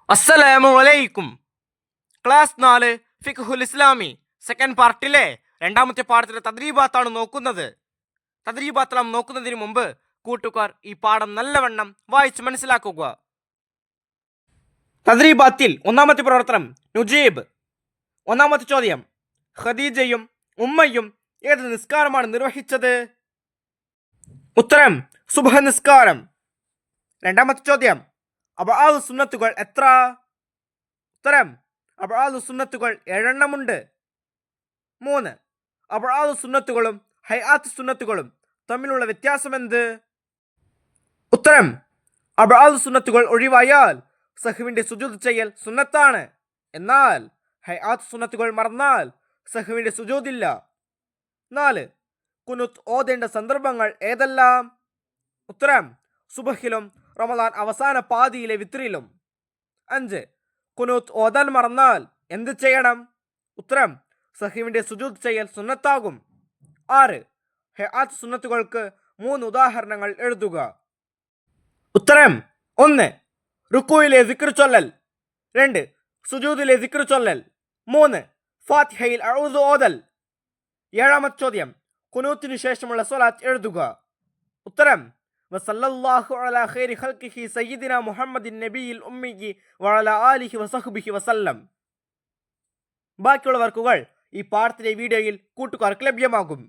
അസ്സലാമു അലൈക്കും. Class 4 ഫിഖ്ഹുൽ Islami second പാർട്ടിലെ രണ്ടാമത്തെ പാഠത്തിലെ തദ്രീബാത്താണ് നോക്കുന്നത്. തദ്രീബാത്തെല്ലാം നോക്കുന്നതിന് മുമ്പ് കൂട്ടുകാർ ഈ പാഠം നല്ലവണ്ണം വായിച്ച് മനസ്സിലാക്കുക. തദ്രീബാത്തിൽ ഒന്നാമത്തെ പ്രവർത്തനം നുജീബ്. ഒന്നാമത്തെ ചോദ്യം, ഖദീജയും ഉമ്മയും ഏത് നിസ്കാരമാണ് നിർവഹിച്ചത്? ഉത്തരം, സുബ്ഹ് നിസ്കാരം. രണ്ടാമത്തെ ചോദ്യം, അബ്ആദ് സുന്നത്തുകൾ എത്ര? ഉത്തരം, അബ്ആദ് സുന്നത്തുകൾ 7 എണ്ണമുണ്ട്. 3. അബ്ആദ് സുന്നത്തുകളും ഹൈആത്ത് സുന്നത്തുകളും തമ്മിലുള്ള വ്യത്യാസം എന്ത്? ഉത്തരം, അബ്ആദ് സുന്നത്തുകൾ ഒഴിവായാൽ സഹ്വിന്റെ സുജൂദ് ചെയ്യൽ സുന്നത്താണ്. എന്നാൽ ഹൈആത്ത് സുന്നത്തുകൾ മറന്നാൽ സഹ്വിന്റെ സുജൂദില്ല. 4. കുനൂത്ത് ഓതേണ്ട സന്ദർഭങ്ങൾ ഏതെല്ലാം? ഉത്തരം, സുബ്ഹിലും റമദാൻ അവസാന പാതിയിലെ വിത്രിലും. 5. കുനൂത്ത് ഓതാൻ മറന്നാൽ എന്ത് ചെയ്യണം? ഉത്തരം, സഹീവിന്റെ സുജൂദ് ചെയ്യൽ സുന്നത്താകും. 6. ഹൈആത്ത് സുന്നത്തുകൾക്ക് 3 ഉദാഹരണങ്ങൾ എഴുതുക. ഉത്തരം, 1. റുക്കൂയിലെ സിക്ർ ചൊല്ലൽ. 2. സുജൂദിലെ സിക്ർ ചൊല്ലൽ. 3. ഫാത്തിഹയിൽ അഊദ് ഓതൽ. 7ാമത്തെ ചോദ്യം, കുനൂത്തിനു ശേഷമുള്ള സ്വലാത്ത് എഴുതുക. ഉത്തരം, വസല്ലല്ലാഹു അലാ ഖൈരി ഖൽഖിഹി സയ്യിദിന മുഹമ്മദിൻ നബിയിൽ ഉമ്മിയി വഅലാ ആലിഹി വസഹ്ബിഹി വസല്ലം. ബാക്കിയുള്ള വർക്കുകൾ ഈ പാഠത്തിലെ വീഡിയോയിൽ കൂട്ടുകാർക്ക് ലഭ്യമാകും.